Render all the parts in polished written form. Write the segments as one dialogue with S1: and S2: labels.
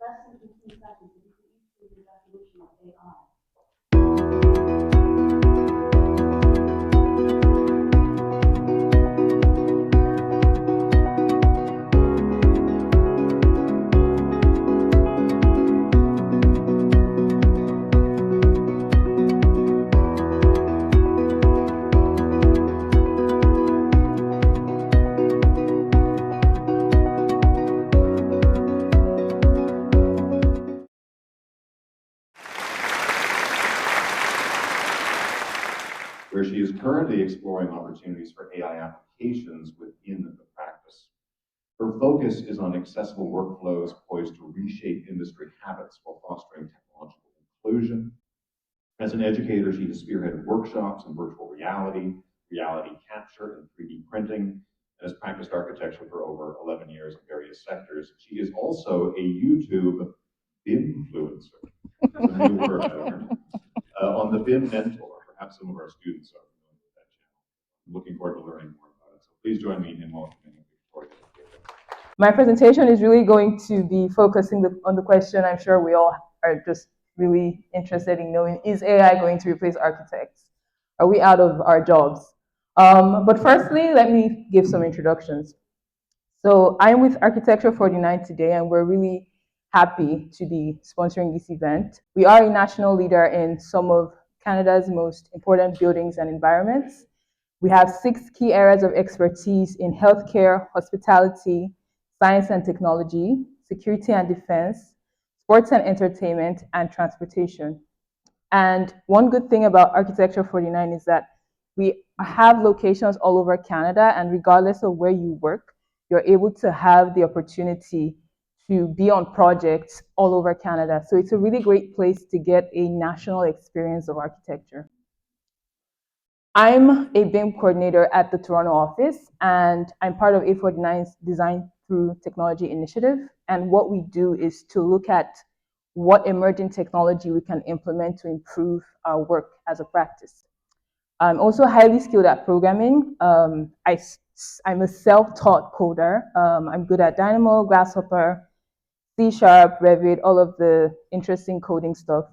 S1: less than 15 seconds, if you could each give your definition of AI.
S2: Where she is currently exploring opportunities for AI applications within the practice. Her focus is on accessible workflows poised to reshape industry habits while fostering technological inclusion. As an educator, she has spearheaded workshops in virtual reality, reality capture, and 3D printing, and has practiced architecture for over 11 years in various sectors. She is also a YouTube BIM-fluencer. That's a new word I learned. On the BIM Mentor. Perhaps some of our students are familiar with that channel. I'm looking forward to learning more about it. So please join me in welcoming Victoria.
S3: My presentation is really going to be focusing on the question I'm sure we all are just really interested in knowing: is AI going to replace architects? Are we out of our jobs? But firstly, let me give some introductions. So I'm with Architecture 49 today, and we're really happy to be sponsoring this event. We are a national leader in some of Canada's most important buildings and environments. We have 6 key areas of expertise in healthcare, hospitality, science and technology, security and defense, sports and entertainment, and transportation. And one good thing about Architecture 49 is that we have locations all over Canada, and regardless of where you work, you're able to have the opportunity to be on projects all over Canada. So it's a really great place to get a national experience of architecture. I'm a BIM coordinator at the Toronto office, and I'm part of A49's Design Through Technology initiative. And what we do is to look at what emerging technology we can implement to improve our work as a practice. I'm also highly skilled at programming. I'm a self-taught coder. I'm good at Dynamo, Grasshopper, C#, Revit, all of the interesting coding stuff.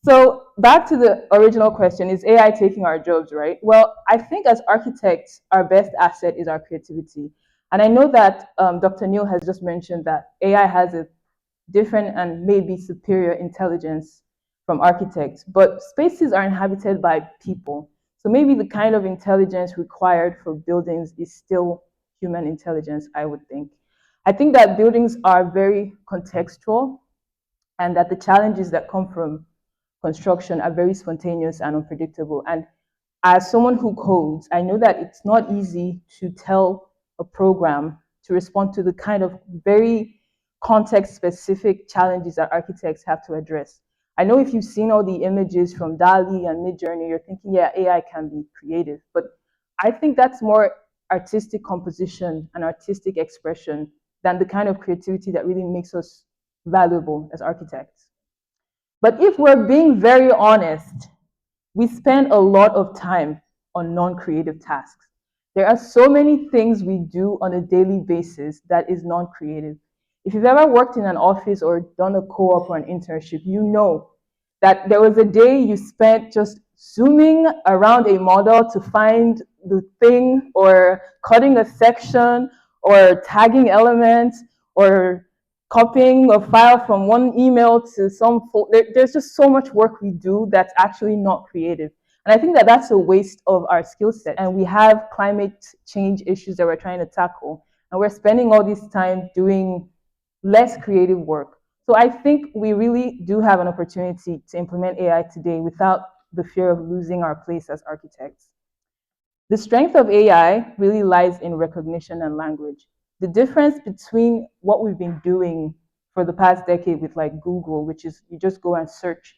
S3: So back to the original question, is AI taking our jobs, right? Well, I think as architects, our best asset is our creativity. And I know that Dr. Neil has just mentioned that AI has a different and maybe superior intelligence from architects, but spaces are inhabited by people. So maybe the kind of intelligence required for buildings is still human intelligence, I would think. I think that buildings are very contextual, and that the challenges that come from construction are very spontaneous and unpredictable. And as someone who codes, I know that it's not easy to tell a program to respond to the kind of very context-specific challenges that architects have to address. I know if you've seen all the images from DALL-E and Midjourney, you're thinking, yeah, AI can be creative. But I think that's more artistic composition and artistic expression than the kind of creativity that really makes us valuable as architects. But if we're being very honest, we spend a lot of time on non-creative tasks. There are so many things we do on a daily basis that is non-creative. If you've ever worked in an office or done a co-op or an internship, you know that there was a day you spent just zooming around a model to find the thing, or cutting a section, or tagging elements, or copying a file from one email to some there's just so much work we do that's actually not creative. And I think that that's a waste of our skill set. And we have climate change issues that we're trying to tackle, and we're spending all this time doing less creative work. So I think we really do have an opportunity to implement AI today without the fear of losing our place as architects. The strength of AI really lies in recognition and language. The difference between what we've been doing for the past decade with like Google, which is you just go and search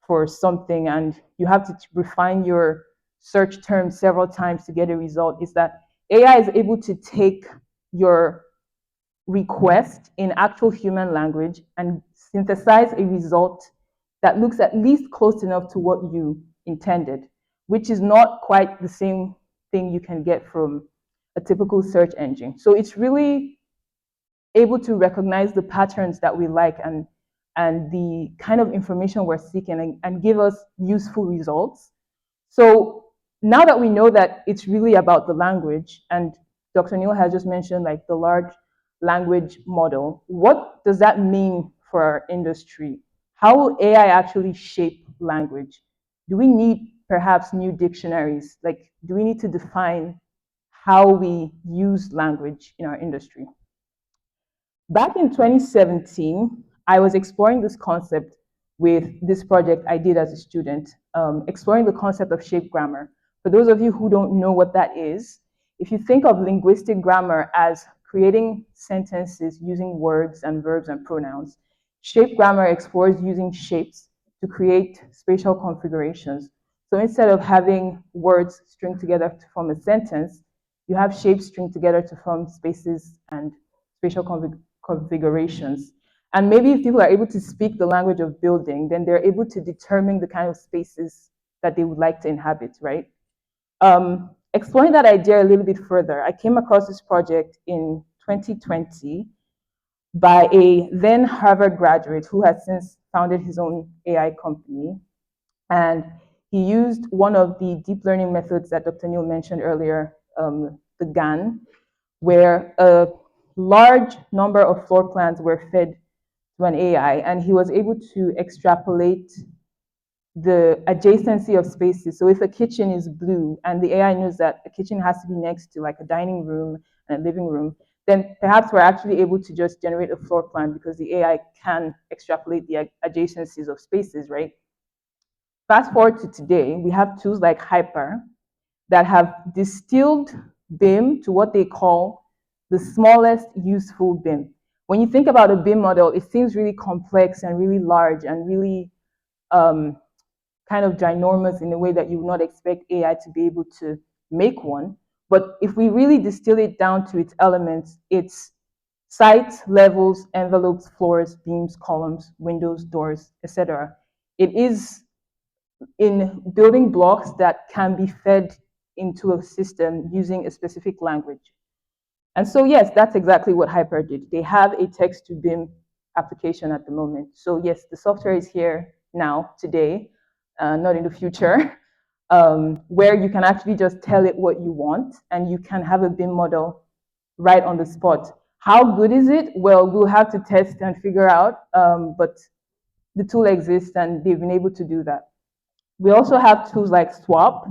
S3: for something and you have to refine your search terms several times to get a result, is that AI is able to take your request in actual human language and synthesize a result that looks at least close enough to what you intended, which is not quite the same thing you can get from a typical search engine. So it's really able to recognize the patterns that we like and and the kind of information we're seeking and give us useful results. So now that we know that it's really about the language, and Dr. Neil has just mentioned like the large language model, what does that mean for our industry? How will AI actually shape language? Do we need perhaps new dictionaries? Like, do we need to define how we use language in our industry? Back in 2017, I was exploring this concept with this project I did as a student, exploring the concept of shape grammar. For those of you who don't know what that is, if you think of linguistic grammar as creating sentences using words and verbs and pronouns, shape grammar explores using shapes to create spatial configurations. So instead of having words string together to form a sentence, you have shapes string together to form spaces and spatial configurations. And maybe if people are able to speak the language of building, then they're able to determine the kind of spaces that they would like to inhabit, right? Exploring that idea a little bit further, I came across this project in 2020 by a then Harvard graduate who has since founded his own AI company. And he used one of the deep learning methods that Dr. Neil mentioned earlier, the GAN, where a large number of floor plans were fed to an AI, and he was able to extrapolate the adjacency of spaces. So if a kitchen is blue and the AI knows that a kitchen has to be next to like a dining room and a living room, then perhaps we're actually able to just generate a floor plan because the AI can extrapolate the adjacencies of spaces, right? Fast forward to today, we have tools like Hyper that have distilled BIM to what they call the smallest useful BIM. When you think about a BIM model, it seems really complex and really large and really kind of ginormous in a way that you would not expect AI to be able to make one. But if we really distill it down to its elements, it's sites, levels, envelopes, floors, beams, columns, windows, doors, etc. It is in building blocks that can be fed into a system using a specific language. And so, yes, that's exactly what Hyper did. They have a text to BIM application at the moment. So yes, the software is here now, today, not in the future, where you can actually just tell it what you want and you can have a BIM model right on the spot. How good is it? Well, we'll have to test and figure out, but the tool exists and they've been able to do that. We also have tools like Swap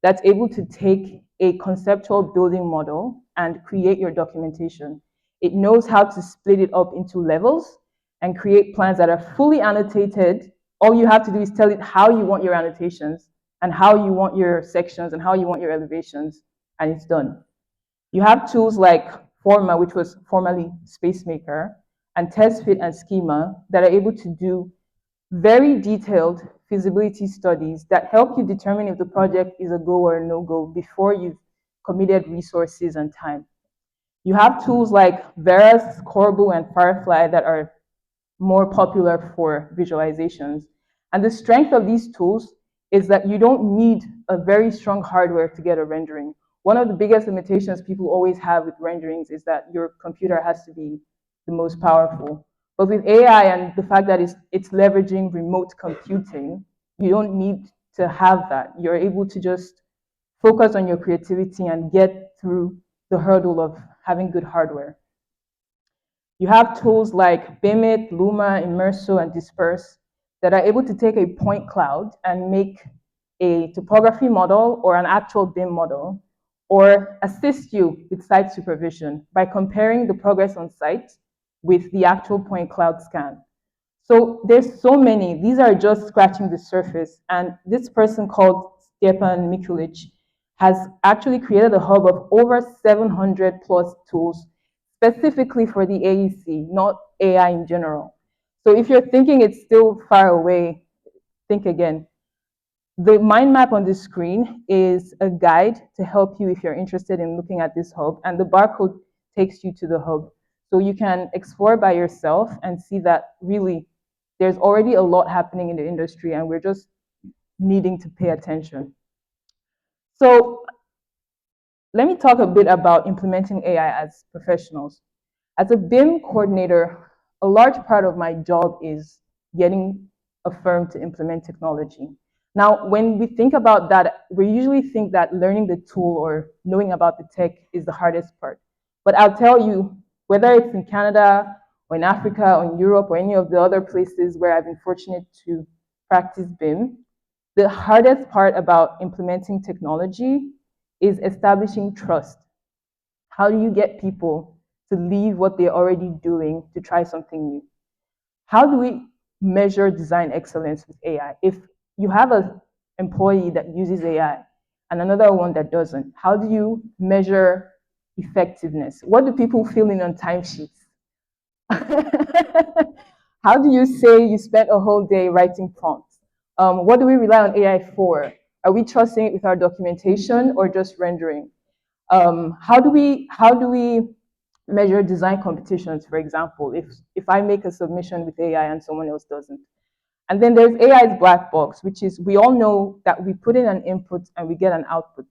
S3: that's able to take a conceptual building model and create your documentation. It knows how to split it up into levels and create plans that are fully annotated. All you have to do is tell it how you want your annotations and how you want your sections and how you want your elevations, and it's done. You have tools like Forma, which was formerly SpaceMaker, and TestFit and Schema that are able to do very detailed feasibility studies that help you determine if the project is a go or a no-go before you've committed resources and time. You have tools like Veras, Corbu, and Firefly that are more popular for visualizations. And the strength of these tools is that you don't need a very strong hardware to get a rendering. One of the biggest limitations people always have with renderings is that your computer has to be the most powerful. But with AI and the fact that it's leveraging remote computing, you don't need to have that. You're able to just focus on your creativity and get through the hurdle of having good hardware. You have tools like Bimit, Luma, Immerso, and Disperse that are able to take a point cloud and make a topography model or an actual BIM model, or assist you with site supervision by comparing the progress on site with the actual point cloud scan. So there's so many. These are just scratching the surface. And this person called Stepan Mikulic has actually created a hub of over 700 plus tools specifically for the AEC, not AI in general. So if you're thinking it's still far away, think again. The mind map on the screen is a guide to help you if you're interested in looking at this hub, and the barcode takes you to the hub. So you can explore by yourself and see that really there's already a lot happening in the industry and we're just needing to pay attention. So let me talk a bit about implementing AI as professionals. As a BIM coordinator, a large part of my job is getting a firm to implement technology. Now, when we think about that, we usually think that learning the tool or knowing about the tech is the hardest part. But I'll tell you, whether it's in Canada or in Africa or in Europe or any of the other places where I've been fortunate to practice BIM, the hardest part about implementing technology is establishing trust. How do you get people to leave what they're already doing to try something new? How do we measure design excellence with AI? If you have an employee that uses AI and another one that doesn't, how do you measure effectiveness? What do people fill in on timesheets? How do you say you spent a whole day writing prompts? What do we rely on AI for? Are we trusting it with our documentation or just rendering? How do we measure design competitions, for example, if I make a submission with AI and someone else doesn't? And then there's AI's black box, which is we all know that we put in an input and we get an output,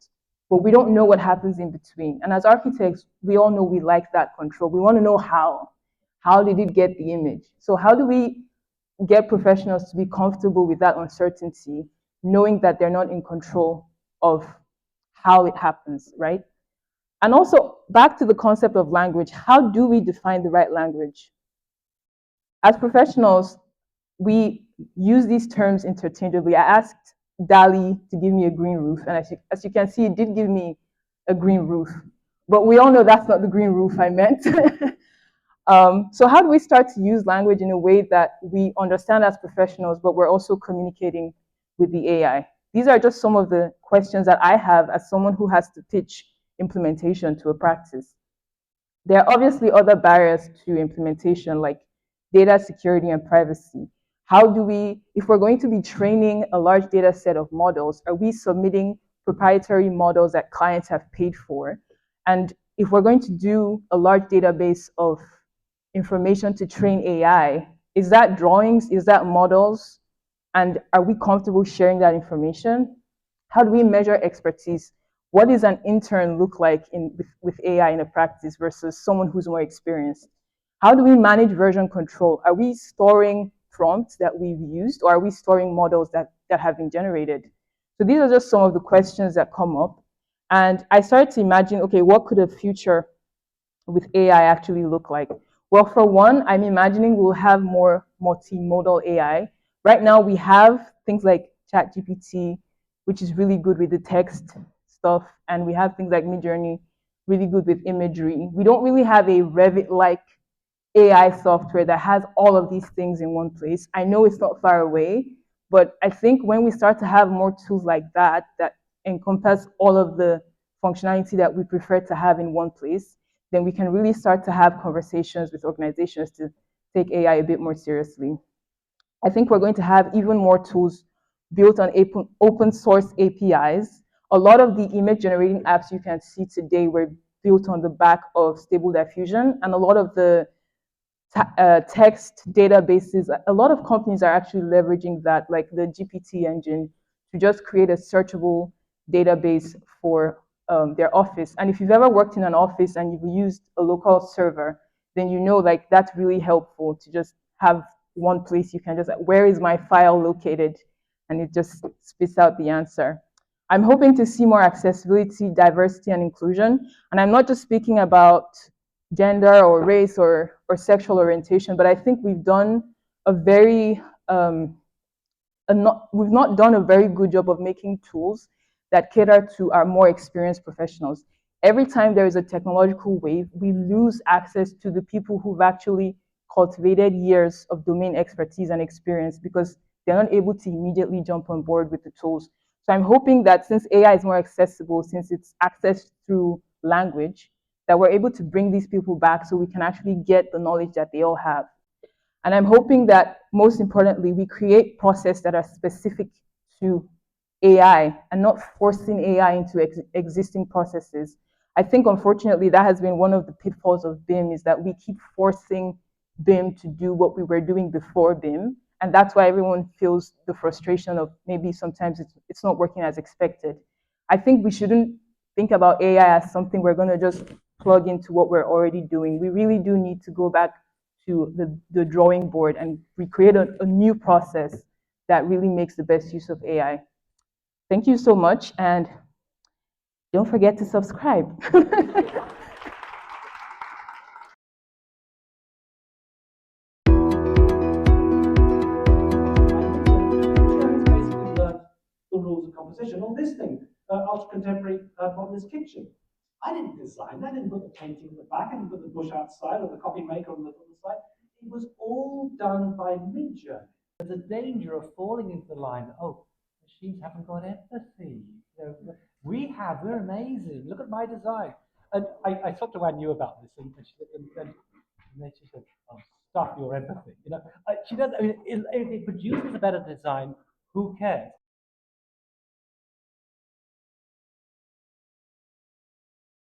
S3: but we don't know what happens in between. And as architects, we all know we like that control. We want to know how. How did it get the image? So how do we get professionals to be comfortable with that uncertainty, knowing that they're not in control of how it happens, right? And also, back to the concept of language, how do we define the right language? As professionals, we use these terms interchangeably. I asked DALI to give me a green roof, and as you can see, it did give me a green roof. But we all know that's not the green roof I meant. So how do we start to use language in a way that we understand as professionals, but we're also communicating with the AI? These are just some of the questions that I have as someone who has to pitch implementation to a practice. There are obviously other barriers to implementation, like data security and privacy. How do we, if we're going to be training a large data set of models, are we submitting proprietary models that clients have paid for? And if we're going to do a large database of information to train AI, is that drawings, is that models? And are we comfortable sharing that information? How do we measure expertise? What does an intern look like with AI in a practice versus someone who's more experienced? How do we manage version control? Are we storing prompts that we've used, or are we storing models that have been generated? So these are just some of the questions that come up. And I started to imagine, okay, what could a future with AI actually look like? Well, for one, I'm imagining we'll have more multimodal AI. Right now, we have things like ChatGPT, which is really good with the text stuff, and we have things like Midjourney, really good with imagery. We don't really have a Revit-like AI software that has all of these things in one place. I know it's not far away, but I think when we start to have more tools like that, that encompass all of the functionality that we prefer to have in one place, then we can really start to have conversations with organizations to take AI a bit more seriously. I think we're going to have even more tools built on open source APIs. A lot of the image generating apps you can see today were built on the back of Stable Diffusion, and a lot of the text databases, a lot of companies are actually leveraging that, like the GPT engine, to just create a searchable database for their office. And if you've ever worked in an office and you've used a local server, then you know like that's really helpful to just have one place you can just, where is my file located? And it just spits out the answer. I'm hoping to see more accessibility, diversity, and inclusion. And I'm not just speaking about gender or race or sexual orientation, but I think we've done a very, we've not done a very good job of making tools that cater to our more experienced professionals. Every time there is a technological wave, we lose access to the people who've actually cultivated years of domain expertise and experience because they're not able to immediately jump on board with the tools. So I'm hoping that since AI is more accessible, since it's accessed through language, that we're able to bring these people back so we can actually get the knowledge that they all have. And I'm hoping that, most importantly, we create processes that are specific to AI and not forcing AI into existing processes. I think, unfortunately, that has been one of the pitfalls of BIM, is that we keep forcing BIM to do what we were doing before BIM. And that's why everyone feels the frustration of maybe sometimes it's not working as expected. I think we shouldn't think about AI as something we're going to just plug into what we're already doing. We really do need to go back to the drawing board and recreate a new process that really makes the best use of AI. Thank you so much, and don't forget to subscribe.
S4: The rules of composition on this thing, ultra-contemporary modernist kitchen. I didn't design that, I didn't put the painting at the back, I didn't put the bush outside or the coffee maker on the side. It was all done by Midjourney. There's a danger of falling into the line, oh, machines haven't got empathy. We're amazing, look at my design. And I talked to Anne New about this, and she said, and then she said, oh, stuff your empathy. She does, I mean, if it produces a better design, who cares?